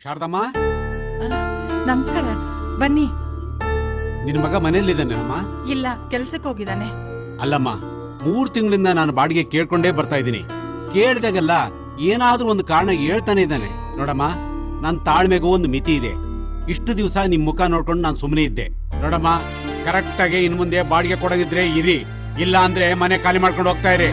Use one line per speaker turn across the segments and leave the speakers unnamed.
ಶಾರದಮ್ಮ,
ನಮಸ್ಕಾರ. ಬನ್ನಿ.
ನಿನ್ ಮಗ ಮನೆಯಲ್ಲಿದ್ದಾನೇನಮ್ಮ?
ಇಲ್ಲ, ಕೆಲ್ಸಕ್ಕೆ ಹೋಗಿದ್ದಾನೆ.
ಅಲ್ಲಮ್ಮ, 3 ತಿಂಗಳಿಂದ ನಾನು ಬಾಡಿಗೆ ಕೇಳ್ಕೊಂಡೇ ಬರ್ತಾ ಇದ್ದೀನಿ. ಕೇಳ್ದಾಗೆಲ್ಲ ಏನಾದ್ರೂ ಒಂದು ಕಾರಣ ಹೇಳ್ತಾನೆ ಇದ್ದಾನೆ. ನೋಡಮ್ಮ, ನನ್ನ ತಾಳ್ಮೆಗೂ ಒಂದು ಮಿತಿ ಇದೆ. ಇಷ್ಟು ದಿವಸ ನಿಮ್ ಮುಖ ನೋಡ್ಕೊಂಡು ನಾನು ಸುಮ್ಮನೆ ಇದ್ದೆ. ನೋಡಮ್ಮ, ಕರೆಕ್ಟ್ ಆಗಿ ಇನ್ ಮುಂದೆ ಬಾಡಿಗೆ ಕೊಡೋದಿದ್ರೆ ಇರಿ, ಇಲ್ಲ ಅಂದ್ರೆ ಮನೆ ಖಾಲಿ ಮಾಡ್ಕೊಂಡು ಹೋಗ್ತಾ ಇರಿ.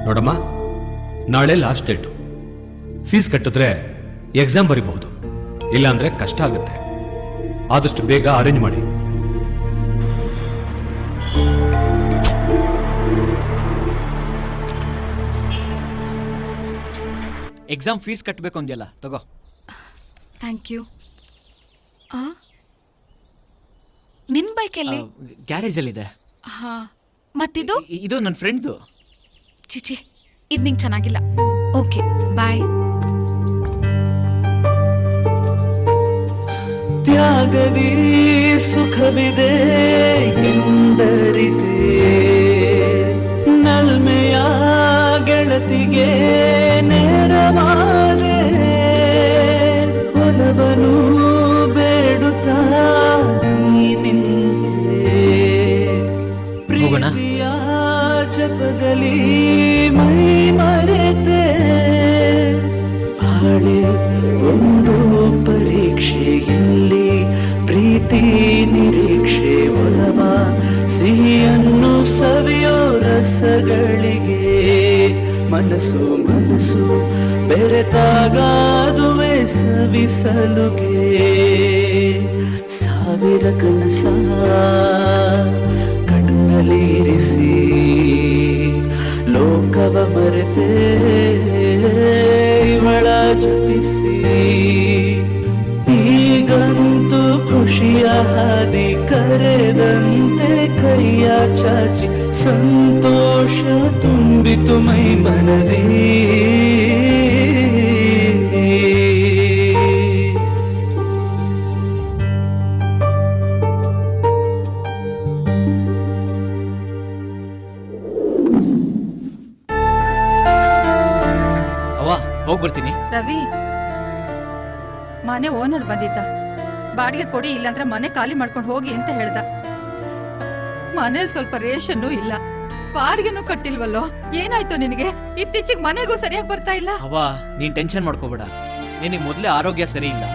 ನೋಡಮ್ಮ, ನಾಳೆ ಲಾಸ್ಟ್ ಡೇಟು. ಫೀಸ್ ಕಟ್ಟಿದ್ರೆ ಎಕ್ಸಾಮ್ ಬರೀಬಹುದು, ಇಲ್ಲಾಂದ್ರೆ ಕಷ್ಟ ಆಗುತ್ತೆ. ಆದಷ್ಟು ಬೇಗ ಅರೇಂಜ್ ಮಾಡಿ.
ಎಕ್ಸಾಮ್ ಫೀಸ್ ಕಟ್ಟಬೇಕು ಅಂದ್ಯಲ್ಲ, ತಗೋ.
Thank you. ನಿನ್ ಬೈಕ್ ಎಲ್ಲಿ?
ಗ್ಯಾರೇಜಲ್ಲಿದೆ.
ಹಾ, ಮತ್ತಿದು?
ಇದು ನನ್ನ ಫ್ರೆಂಡ್ದು.
ಚಿಚಿ, ಇದು ನಿಂಗೆ ಚೆನ್ನಾಗಿಲ್ಲ. ಓಕೆ, ಬಾಯ್.
ತ್ಯಾಗದಿ ಸುಖವಿದೆ ಎಂದರಿತೆ, ನಲ್ಮೆಯ ಗೆಳತಿಗೆ ನೇರವಾದೆ, ಒಲವನು ಬೇಡುತ್ತಾ ನೀ ನಿಂತೆ, ಪ್ರೀತಿಯ ಜಪದಲ್ಲಿ ಮೈ ಮರೆತೆ, ಬಾಳೆ ಒಂದು ಪರೀಕ್ಷೆಯಲ್ಲಿ ಪ್ರೀತಿ ನಿರೀಕ್ಷೆ, ಒಲವ ಸಿಹಿಯನ್ನು ಸವಿಯೋ ರಸಗಳಿಗೆ, ಮನಸ್ಸು ಮನಸ್ಸು ಬೆರೆತಾಗಾದುವೆ ಸವಿಸಲುಗೆ, ಸಾವಿರ ಕನಸ ಕಣ್ಣಲ್ಲಿರಿಸಿ ಲೋಕವ ಮರೆತೆ ಇವಳ ಜಪಿಸಿ, ಈಗಂತೂ ಖುಷಿಯ ಹಾದಿ ಕರೆದಂತೆ ಕೈಯ ಚಾಚಿ, ಸಂತೋಷ ತುಂಬಿತು ಮೈ ಮನದಿ.
ಹೋಗ್ಬರ್ತೀನಿ.
ರವಿ, ಮನೆ ಓನರ್ ಬಂದಿದ್ದ. ಬಾಡಿಗೆ ಕೊಡಿ, ಇಲ್ಲಾಂದ್ರೆ ಮನೆ ಖಾಲಿ ಮಾಡ್ಕೊಂಡು ಹೋಗಿ ಅಂತ ಹೇಳ್ದ. ಮನೇಲಿ ಸ್ವಲ್ಪ ರೇಷನ್ನು ಇಲ್ಲ, ಬಾಡಿಗೆನೂ ಕಟ್ಟಿಲ್ವಲ್ಲೋ. ಏನಾಯ್ತು ನಿನಗೆ? ಇತ್ತೀಚೆಗೆ ಮನೆಗೂ ಸರಿಯಾಗಿ ಬರ್ತಾ ಇಲ್ಲ.
ಅವ್ವ, ನೀನ್ ಟೆನ್ಷನ್ ಮಾಡ್ಕೋಬೇಡ. ನಿನಗೆ ಮೊದಲೇ ಆರೋಗ್ಯ ಸರಿ ಇಲ್ಲ.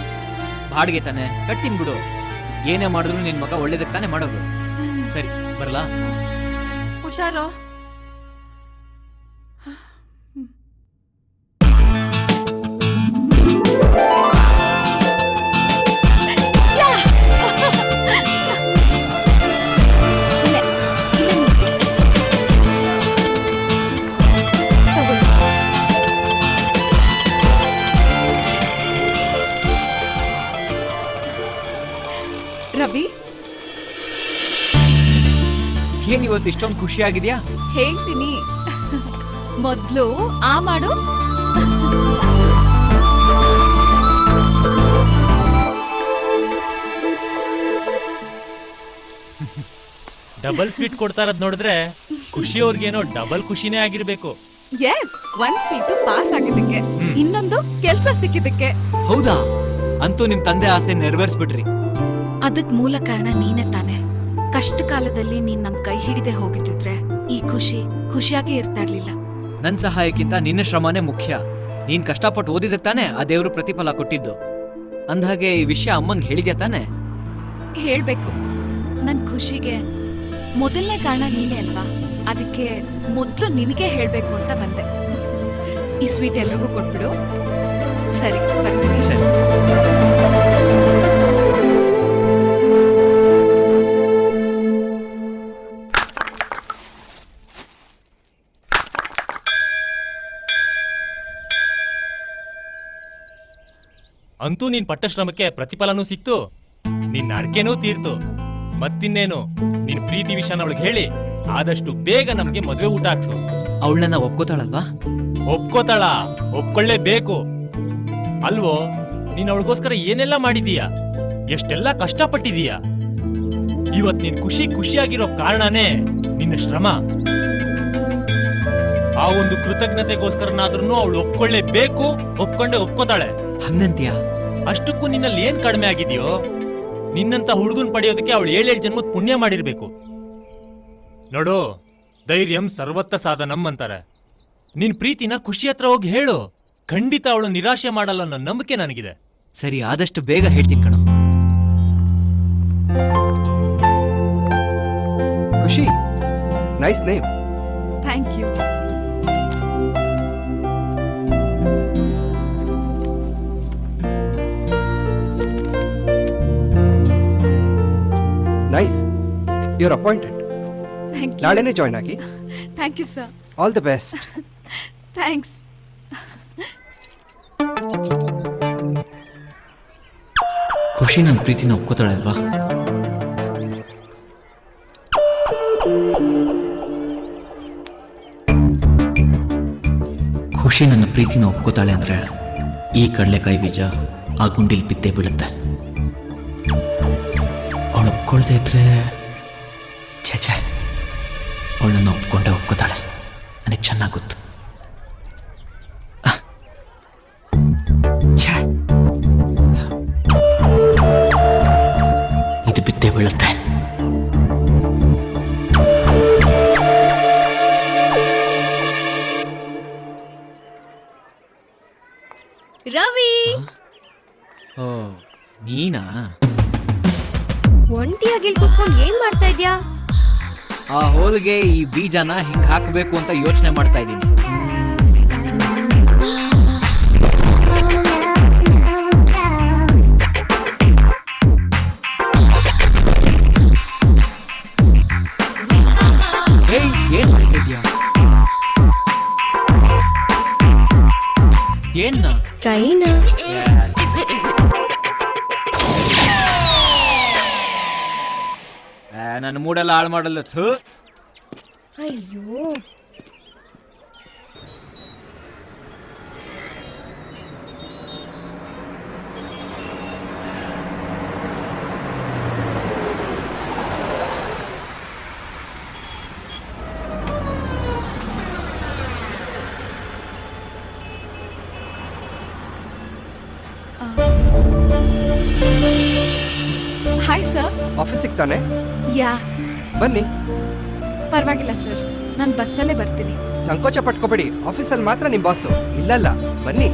ಬಾಡಿಗೆ ತಾನೆ ಕಟ್ತೀನಿ ಬಿಡು. ಏನೇ ಮಾಡಿದ್ರು ನಿನ್ ಮಗ ಒಳ್ಳೇದಕ್ಕೆ ತಾನೇ ಮಾಡೋದು. ಸರಿ, ಬರಲಾ?
ಹುಷಾರೋ. ರವಿ,
ಏನಿವತ್ತು ಇಷ್ಟೊಂದು ಖುಷಿ ಆಗಿದ್ಯಾ?
ಹೇಳ್ತೀನಿ. ಮೊದ್ಲು ಆ ಮಾಡು.
ಡಬಲ್ ಸ್ವೀಟ್ ಕೊಡ್ತಾ ಇರೋದ್ ನೋಡಿದ್ರೆ ಖುಷಿ ಅವ್ರಿಗೇನೋ ಡಬಲ್ ಖುಷಿನೇ ಆಗಿರ್ಬೇಕು. ಎಸ್ ಒಂದ್ ಸ್ವೀಟ್ ಪಾಸ್ ಆಗಿದ್ದಕ್ಕೆ ಇನ್ನೊಂದು ಕೆಲ್ಸ ಸಿಕ್ಕಿದ್ದಕ್ಕೆ.
ಹೌದಾ? ಅಂತೂ ನಿಮ್ ತಂದೆ ಆಸೆ ನೆರವೇರಿಸ್ಬಿಟ್ರಿ.
ಅದಕ್ ಮೂಲ ಕಾರಣ ನೀನೇ ತಾನೆ. ಕಷ್ಟ ಕಾಲದಲ್ಲಿ ನೀನ್ ನಮ್ ಕೈ ಹಿಡಿದೆ ಹೋಗಿದ್ದಿದ್ರೆ ಈ ಖುಷಿಯಾಗಿ ಇರ್ತಾ ಇರ್ಲಿಲ್ಲ.
ನನ್ ಸಹಾಯಕ್ಕಿಂತ ನಿನ್ನ ಶ್ರಮನೇ ಮುಖ್ಯ. ನೀನ್ ಕಷ್ಟಪಟ್ಟು ಓದಿದಕ್ ತಾನೆ ಆ ದೇವ್ರು ಪ್ರತಿಫಲ ಕೊಟ್ಟಿದ್ದು. ಅಂದ್ಹಾಗೆ ಈ ವಿಷಯ ಅಮ್ಮಂಗ್ ಹೇಳಿದ್ಯಾ ತಾನೆ?
ಹೇಳ್ಬೇಕು. ನನ್ ಖುಷಿಗೆ ಮೊದಲನೇ ಕಾರಣ ನೀನೇ ಅಲ್ವಾ, ಅದಕ್ಕೆ ಮೊದ್ಲು ನಿನಗೆ ಹೇಳ್ಬೇಕು ಅಂತ ಬಂದೆ. ಈ ಸ್ವೀಟ್ ಎಲ್ರಿಗೂ ಕೊಟ್ಬಿಡು. ಸರಿ, ಬರ್ತೀನಿ.
ಸರಿ.
ಅಂತೂ ನೀನ್ ಪಟ್ಟ ಶ್ರಮಕ್ಕೆ ಪ್ರತಿಫಲನೂ ಸಿಕ್ತು, ನಿನ್ನ ಅರ್ಕೆನೂ ತೀರ್ತು. ಮತ್ತಿನ್ನೇನು, ನಿನ್ ಪ್ರೀತಿ ವಿಷಯನ ಅವಳಿಗೆ ಹೇಳಿ ಆದಷ್ಟು ಬೇಗ ನಮ್ಗೆ ಮದ್ವೆ ಊಟ ಹಾಕ್ಸು.
ಅವಳನ್ನ ಒಪ್ಕೋತಾಳಲ್ವಾ?
ಒಪ್ಕೋತಾಳ, ಒಪ್ಕೊಳ್ಳೇಬೇಕು ಅಲ್ವೋ? ನೀನ್ ಅವಳಿಗೋಸ್ಕರ ಏನೆಲ್ಲ ಮಾಡಿದೀಯ, ಎಷ್ಟೆಲ್ಲ ಕಷ್ಟಪಟ್ಟಿದೀಯ. ಇವತ್ ನೀನ್ ಖುಷಿಯಾಗಿರೋ ಕಾರಣನೇ ನಿನ್ನ ಶ್ರಮ. ಆ ಒಂದು ಕೃತಜ್ಞತೆಗೋಸ್ಕರನಾದ್ರೂ ಅವಳು ಒಪ್ಕೊಳ್ಳೇಬೇಕು, ಒಪ್ಕೊಂಡೆ ಒಪ್ಕೋತಾಳೆ.
ಹಂಗಂತ್ಯಾ?
ಅಷ್ಟಕ್ಕೂ ನಿನ್ನಲ್ಲಿ ಏನ್ ಕಡಿಮೆ ಆಗಿದೆಯೋ? ನಿನ್ನಂತ ಹುಡುಗನ್ ಪಡೆಯೋದಕ್ಕೆ ಅವಳು 7 ಜನ್ಮದ ಪುಣ್ಯ ಮಾಡಿರ್ಬೇಕು. ನೋಡು, ಧೈರ್ಯಂ ಸರ್ವತ್ತ ಸಾಧನಂ ಅಂತಾರೆ. ನಿನ್ ಪ್ರೀತಿನ ಖುಷಿ ಹತ್ರ ಹೋಗಿ ಹೇಳು. ಖಂಡಿತ ಅವಳು ನಿರಾಶೆ ಮಾಡಲ್ಲ ಅನ್ನೋ ನಂಬಿಕೆ ನನಗಿದೆ.
ಸರಿ, ಆದಷ್ಟು ಬೇಗ ಹೇಳ್ತೀನಿ ಕಣೋ.
Khushi, nice name.
Thank you.
Nice, your appointed.
Thank you.
ನಾಳೆನೇ ಜಾಯ್ನ್ ಆಗಿ.
Thank you sir.
All the best.
Thanks.
Khushi ನನ್ನ ಪ್ರೀತಿನ ಒಪ್ಕೋತಾಳಲ್ವಾ? ಖುಷಿ ನನ್ನ ಪ್ರೀತಿನ ಒಪ್ಕೋತಾಳೆ ಅಂದ್ರೆ ಈ ಕಡಲೆಕಾಯಿ ಬೀಜ ಆ ಗುಂಡಿಲ್ ಬಿದ್ದೇ ಬೀಳುತ್ತೆ. ಅವಳು ಒಪ್ಕೊಳ್ದೇ ಇದ್ರೆ ಛೆ, ಅವಳನ್ನ ಒಪ್ಕೊಂಡೆ ಒಪ್ಕೋತಾಳೆ. ನನಗೆ ಚೆನ್ನಾಗಿ ಗೊತ್ತು. ಛೆ, ಇದು ಬಿದ್ದೇ ಬೀಳುತ್ತೆ.
ರವಿ,
ಓ ನೀನಾ?
ಒಂಟಿಯಾಗಿ ಕುತ್ಕೊಂಡು ಏನ್ ಮಾಡ್ತಾ ಇದ್ಯಾ?
ಆ ಹೋಲ್ಗೆ ಈ ಬೀಜನ ಹಿಂಗ್ ಹಾಕಬೇಕು ಅಂತ ಯೋಚನೆ ಮಾಡ್ತಾ ಇದ್ದೀನಿ. ಏನ್ ಮಾಡ್ತಿದ್ಯಾ? ಏನ್ನ?
ಕೈನ
ನನ್ನ ಮೂಡೆಲ್ಲ ಹಾಳು ಮಾಡಲ್ಲ.
ಅಯ್ಯೋ,
ಹಾಯ್ ಸರ್.
ಆಫೀಸಿಗೆ ತಾನೆ?
ಯಾ,
ಬನ್ನಿ.
ಪರವಾಗಿಲ್ಲ ಸರ್, ನಾನು ಬಸ್ಸಲ್ಲೇ ಬರ್ತೀನಿ.
ಸಂಕೋಚ ಪಟ್ಕೋಬೇಡಿ, ಆಫೀಸಲ್ಲಿ ಮಾತ್ರ ನಿಮ್ ಬಾಸು, ಇಲ್ಲಲ್ಲ. ಬನ್ನಿ.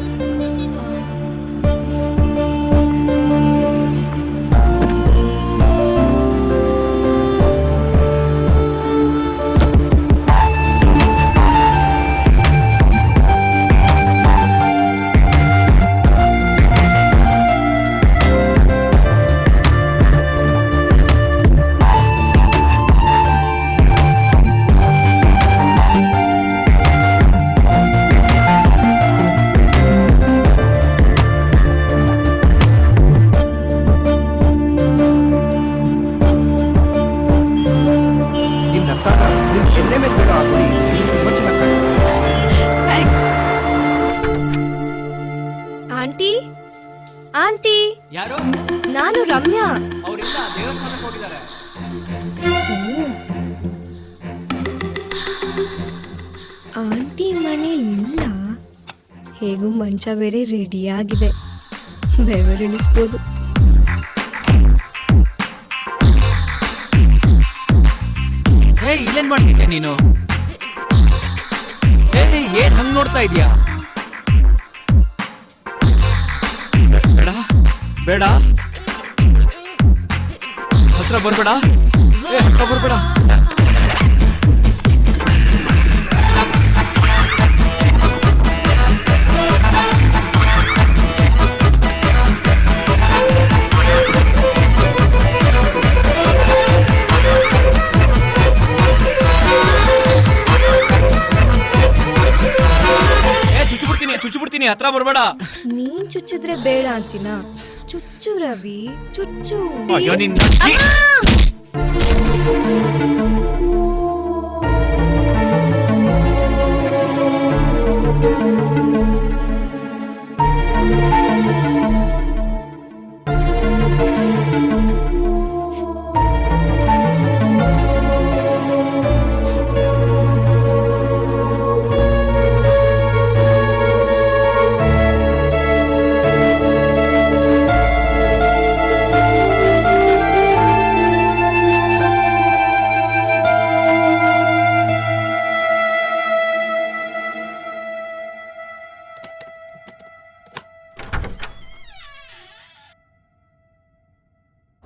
ಆಂಟಿ, ಆಂಟಿ,
ಯಾರು?
ನಾನು ರಮ್ಯಾ.
ಅವರಿಂದ ದೇವಸ್ಥಾನಕ್ಕೆ ಹೋಗಿದ್ದಾರೆ.
ಆಂಟಿ ಮನೇಲಿ ಇಲ್ಲ. ಹೇಗೂ ಮಂಚ ಬೇರೆ ರೆಡಿ ಆಗಿದೆ, ಬೆವರಿಳಿಸ್ಬೋದು.
ಇಲ್ಲೇನ್ ಮಾಡ್ತಿದ್ಯಾ ನೀನು? ಏನ್ ಹಂಗ್ ನೋಡ್ತಾ ಇದೀಯಾ? ಬೇಡ ಬೇಡ, ಹತ್ರ ಬರ್ಬೇಡ, ಹತ್ರ ಬರ್ಬೇಡ. ಚುಚ್ಚಿಬಿಡ್ತೀನಿ, ಹತ್ರ ಬರ್ಬೇಡ.
ನೀನ್ ಚುಚ್ಚಿದ್ರೆ ಬೇಡ ಅಂತೀನ. ಚುಚ್ಚು ರವಿ, ಚುಚ್ಚು.
ಅಯ್ಯೋ ನಿನ್ನ